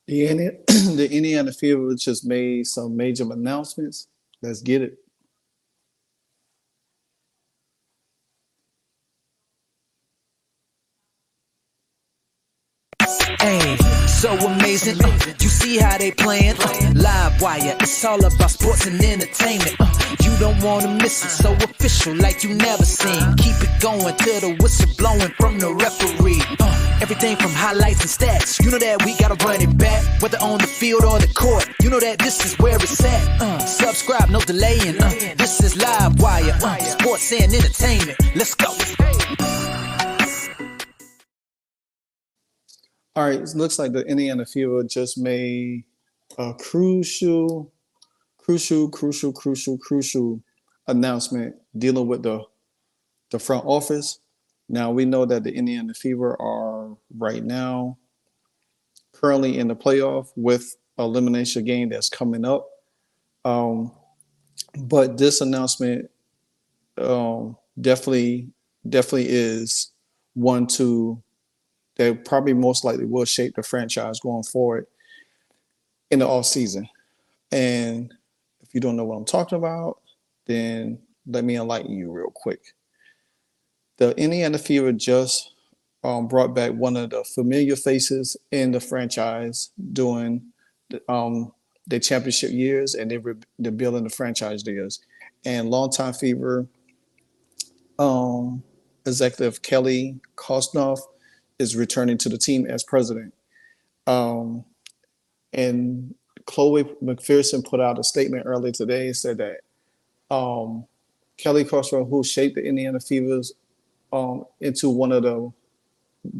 The Indiana Fever just made some major announcements. Let's get it. Hey, so amazing. You see how they playing? Live wire, it's all about sports and entertainment. You don't wanna miss it, so official like you never seen. Keep it going till the whistle blowing from the referee. Everything from highlights and stats. You know that we gotta run it back, whether on the field or the court. You know that this is where it's at. Subscribe, no delaying. This is Live Wire, sports and entertainment. Let's go. All right, it looks like the Indiana Fever just made a crucial announcement dealing with the front office. Now we know that the Indiana Fever are right now currently in the playoff with elimination game that's coming up. Um, but this announcement definitely is one to that probably most likely will shape the franchise going forward in the off season. And if you don't know what I'm talking about, then let me enlighten you real quick. The Indiana Fever just brought back one of the familiar faces in the franchise during the championship years, and they're building the franchise years. And longtime Fever um, executive Kelly Krauskopf is returning to the team as president. Um, and Chloe McPherson put out a statement earlier today and said that Kelly Krauskopf, who shaped the Indiana Fevers into one of the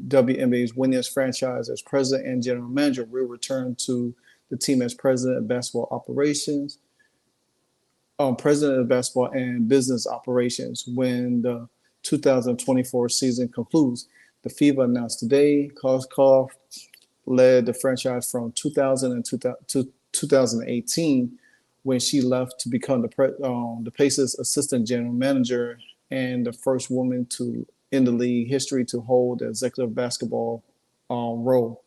WNBA's winningest franchise as president and general manager, will return to the team as president of basketball operations, president of basketball and business operations when the 2024 season concludes. The Fever announced today Krauskopf led the franchise from 2000 to 2018 when she left to become the Pacers assistant general manager and the first woman to in the league history to hold the executive basketball role.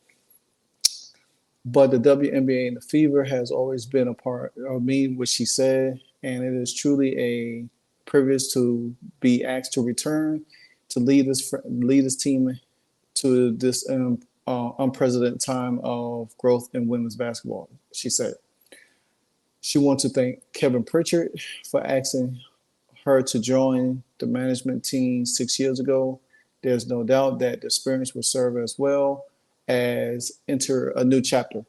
But the WNBA and the Fever has always been a part of me, which she said, and it is truly a privilege to be asked to return to lead this team to this unprecedented time of growth in women's basketball. She said she wants to thank Kevin Pritchard for asking her to join the management team 6 years ago. There's no doubt that the experience will serve as well as enter a new chapter.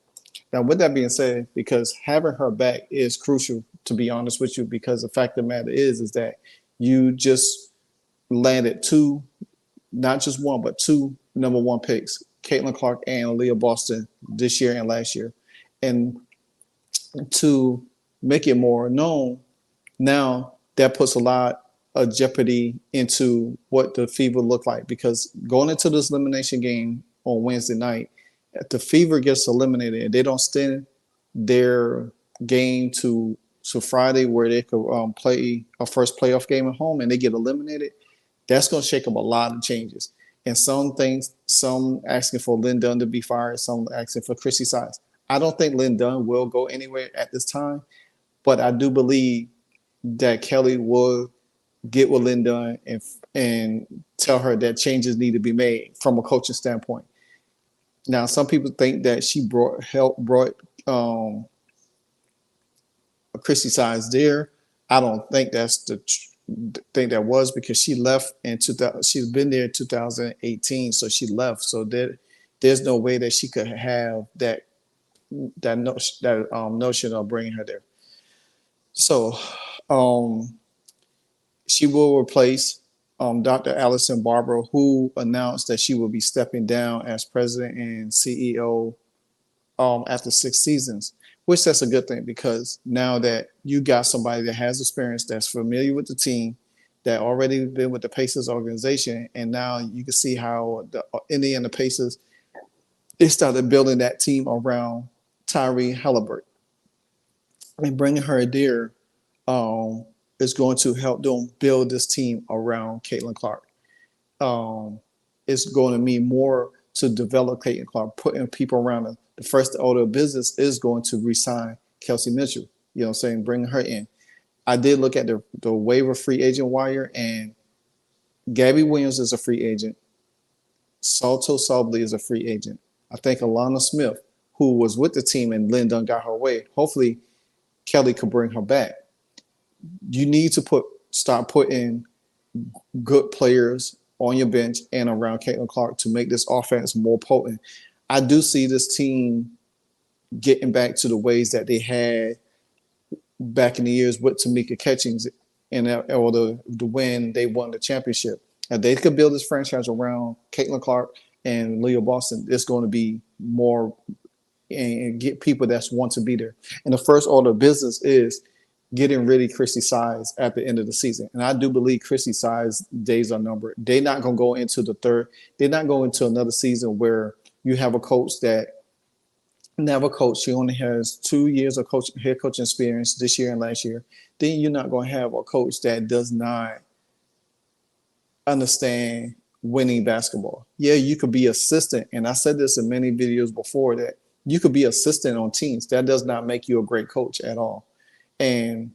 Now, with that being said, because having her back is crucial, to be honest with you, because the fact of the matter is that you just landed two, not just one, but two number one picks, Caitlin Clark and Aliyah Boston this year and last year. And to make it more known, now that puts a lot of jeopardy into what the Fever look like, because going into this elimination game on Wednesday night, if the Fever gets eliminated and they don't extend their game to Friday where they could play a first playoff game at home and they get eliminated, that's going to shake up a lot of changes. And some things, some asking for Lynn Dunn to be fired, some asking for Chrissy Sides. I don't think Lynn Dunn will go anywhere at this time, but I do believe that Kelly will get with Lynn Dunn and tell her that changes need to be made from a coaching standpoint. Now, some people think that she brought Chrissy Sides there. I don't think that's the thing that was, because she left in 2000. She's been there in 2018, so she left. So there's no way that she could have that notion of bringing her there. So she will replace Dr. Allison Barber, who announced that she will be stepping down as president and CEO after 6 seasons, which that's a good thing, because now that you got somebody that has experience, that's familiar with the team, that already been with the Pacers organization, and now you can see how the Indiana Pacers, they started building that team around Tyree Halliburton, and bringing her there is going to help them build this team around Caitlin Clark. It's going to mean more to develop Caitlin Clark, putting people around her. The first order of business is going to resign Kelsey Mitchell. You know what I'm saying? Bring her in. I did look at the waiver free agent wire, and Gabby Williams is a free agent. Salto Sobley is a free agent. I think Alana Smith, who was with the team and Lynn Dunn got her way. Hopefully, Kelly could bring her back. You need to start putting good players on your bench and around Caitlin Clark to make this offense more potent. I do see this team getting back to the ways that they had back in the years with Tamika Catchings and or the when they won the championship. If they could build this franchise around Caitlin Clark and Leah Boston, it's going to be more and get people that want to be there. And the first order of business is getting rid of Chrissy Size at the end of the season. And I do believe Chrissy Size days are numbered. They're not going to go into they're not going into another season where you have a coach that never coached. She only has 2 years of head coaching experience this year and last year. Then you're not going to have a coach that does not understand winning basketball. Yeah, you could be assistant. And I said this in many videos before that you could be assistant on teams. That does not make you a great coach at all. And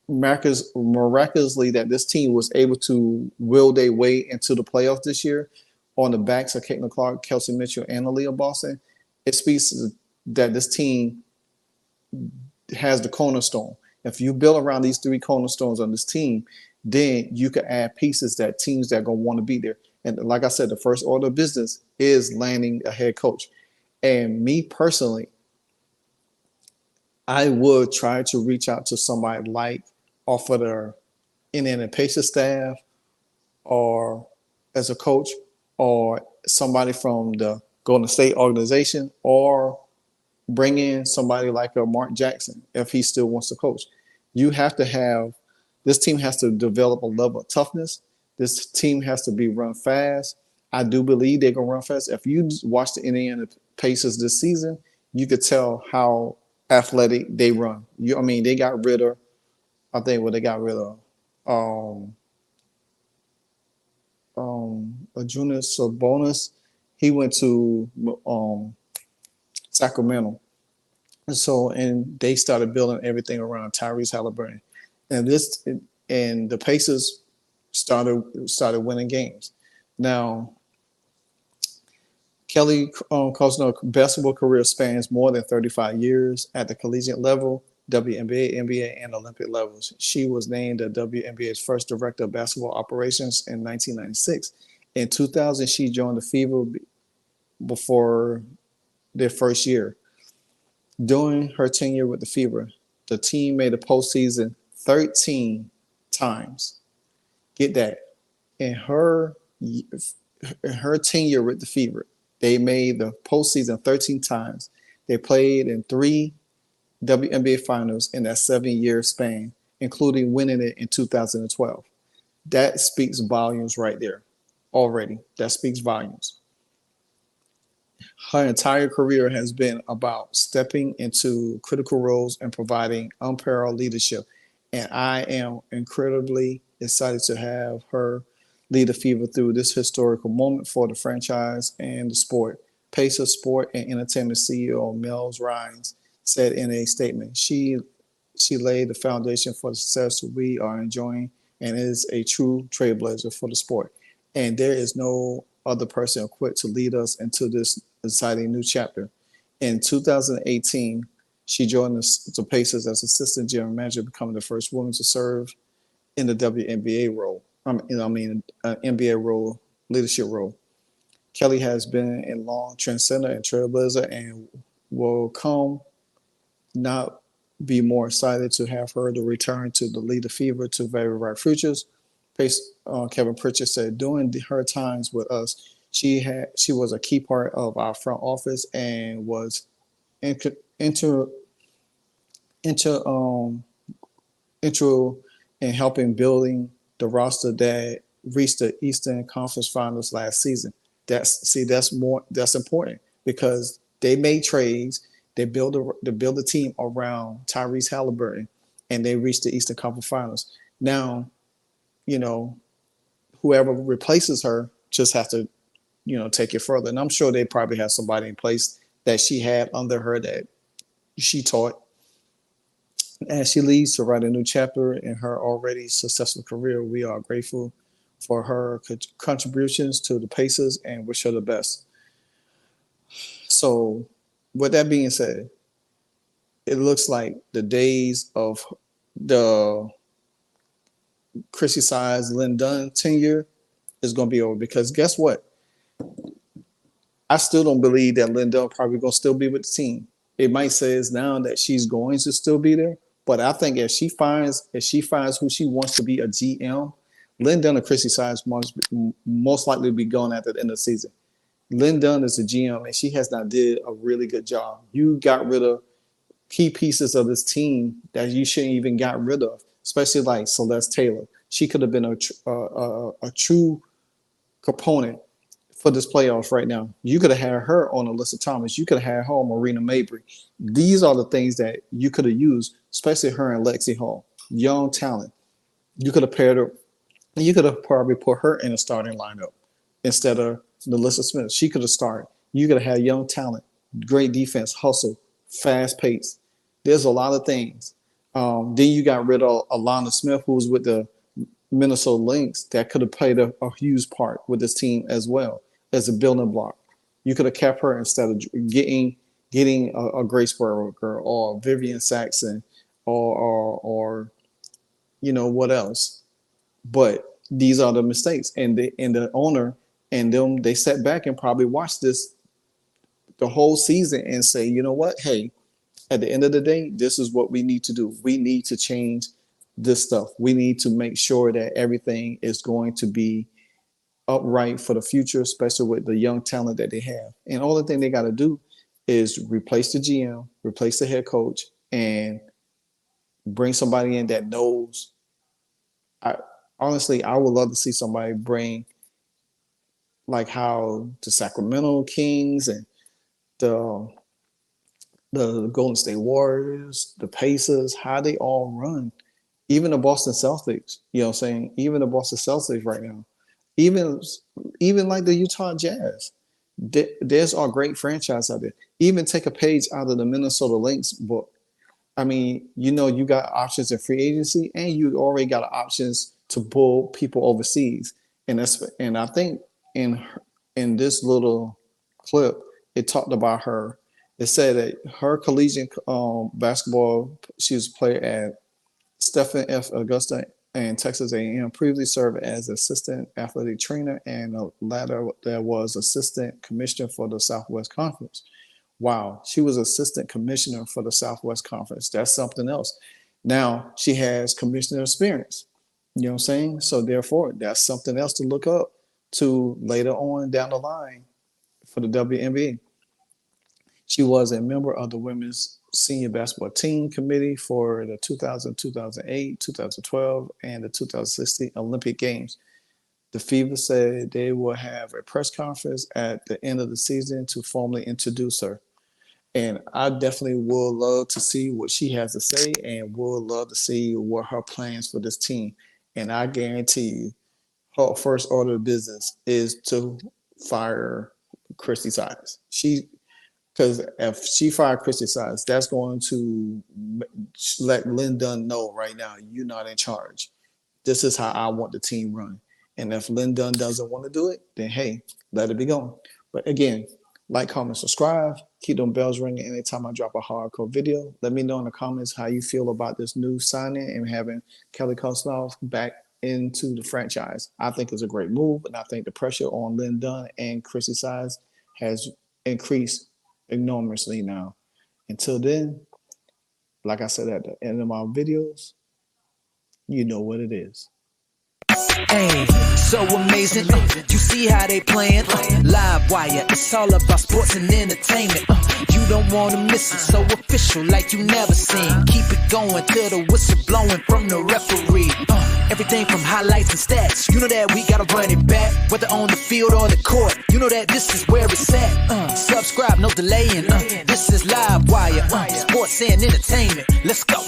miraculously that this team was able to will their way into the playoffs this year on the backs of Caitlin Clark, Kelsey Mitchell, and Aliyah Boston. It speaks that this team has the cornerstone. If you build around these 3 cornerstones on this team, then you can add pieces that teams that are going to want to be there. And like I said, the first order of business is landing a head coach. And me personally, I would try to reach out to somebody like off of the Indiana Pacers staff or as a coach or somebody from the Golden State organization or bring in somebody like a Mark Jackson if he still wants to coach. You have to have this team has to develop a level of toughness. This team has to be run fast. I do believe they're going to run fast. If you watch the Indiana Pacers this season, you could tell how athletic they run. They got rid of, I think what they got rid of, Arjunas Sabonis. He went to Sacramento. And they started building everything around Tyrese Halliburton. And the Pacers started winning games. Now, Kelly Krauskopf's basketball career spans more than 35 years at the collegiate level, WNBA, NBA, and Olympic levels. She was named the WNBA's first director of basketball operations in 1996. In 2000, she joined the Fever before their first year. During her tenure with the Fever, the team made the postseason 13 times. Get that. In her tenure with the Fever, they made the postseason 13 times. They played in 3 WNBA finals in that 7-year span, including winning it in 2012. That speaks volumes right there already. That speaks volumes. Her entire career has been about stepping into critical roles and providing unparalleled leadership. And I am incredibly excited to have her lead the Fever through this historical moment for the franchise and the sport. Pacers Sport and Entertainment CEO Mel's Rhines said in a statement, she laid the foundation for the success we are enjoying and is a true trailblazer for the sport. And there is no other person equipped to lead us into this exciting new chapter. In 2018, she joined the Pacers as assistant general manager, becoming the first woman to serve in the WNBA role. NBA role, leadership role. Kelly has been a long trendsetter and trailblazer and will not be more excited to have her to return to the lead the Fever to very bright futures. Kevin Pritchard said, during her times with us, she was a key part of our front office and was intro in helping building the roster that reached the Eastern Conference Finals last season. That's important because they made trades. They build a team around Tyrese Halliburton, and they reached the Eastern Conference Finals. Now, whoever replaces her just has to take it further. And I'm sure they probably have somebody in place that she had under her that she taught. As she leaves to write a new chapter in her already successful career, we are grateful for her contributions to the Pacers and wish her the best. So, with that being said, it looks like the days of the Chrissy Size, Lynn Dunn tenure is going to be over, because guess what? I still don't believe that Lynn Dunn probably going to still be with the team. It might say now that she's going to still be there, but I think if she finds who she wants to be a GM, Lynn Dunn and Chrissy Size most likely be gone at the end of the season. Lynn Dunn is a GM, and she has not did a really good job. You got rid of key pieces of this team that you shouldn't even got rid of, especially like Celeste Taylor. She could have been a true component for this playoffs right now. You could have had her on Alyssa Thomas. You could have had her on Marina Mabry. These are the things that you could have used, especially her and Lexi Hall. Young talent. You could have paired her. You could have probably put her in a starting lineup instead of Melissa Smith. She could have started. You could have had young talent, great defense, hustle, fast pace. There's a lot of things. Then you got rid of Alana Smith, who was with the Minnesota Lynx, that could have played a huge part with this team as well as a building block. You could have kept her instead of getting a Grace Berger or Vivian Saxon or what else. But these are the mistakes, and the owner and them, they sat back and probably watched this the whole season and say, you know what, hey, at the end of the day, this is what we need to do. We need to change this stuff. We need to make sure that everything is going to be upright for the future, especially with the young talent that they have. And all the thing they got to do is replace the GM, replace the head coach, and bring somebody in that knows. Honestly, I would love to see somebody bring, like how the Sacramento Kings and the Golden State Warriors, the Pacers, how they all run. Even the Boston Celtics, you know what I'm saying? Even the Boston Celtics right now. Even like the Utah Jazz. There's our great franchise out there. Even take a page out of the Minnesota Lynx book. I mean, you got options in free agency, and you already got options to pull people overseas. And I think in this little clip, it talked about her. It said that her collegiate basketball, she was a player at Stephen F. Augusta and Texas A&M, previously served as assistant athletic trainer and later that was assistant commissioner for the Southwest Conference. Wow, she was assistant commissioner for the Southwest Conference. That's something else. Now she has commissioner experience. You know what I'm saying? So therefore, that's something else to look up to later on down the line for the WNBA. She was a member of the women's senior basketball team committee for the 2000, 2008, 2012, and the 2016 Olympic Games. The FIBA said they will have a press conference at the end of the season to formally introduce her. And I definitely would love to see what she has to say, and would love to see what her plans for this team. And I guarantee you, her first order of business is to fire Chrissy Size. Because if she fired Chrissy Size, that's going to let Lynn Dunn know right now, you're not in charge. This is how I want the team run. And if Lynn Dunn doesn't want to do it, then hey, let it be gone. But again, like, comment, subscribe. Keep them bells ringing anytime I drop a hardcore video. Let me know in the comments how you feel about this new signing and having Kelly Krauskopf back into the franchise. I think it's a great move, and I think the pressure on Lynn Dunn and Chrissy Size has increased enormously now. Until then, like I said at the end of my videos, you know what it is. Hey, so amazing. You see how they playing? Live wire, it's all about sports and entertainment. You don't want to miss it, so official like you never seen. Keep it going till the whistle blowing from the referee. Everything from highlights and stats. You know that we gotta run it back, whether on the field or the court. You know that this is where it's at. Subscribe, no delaying. This is Live Wire, sports and entertainment. Let's go.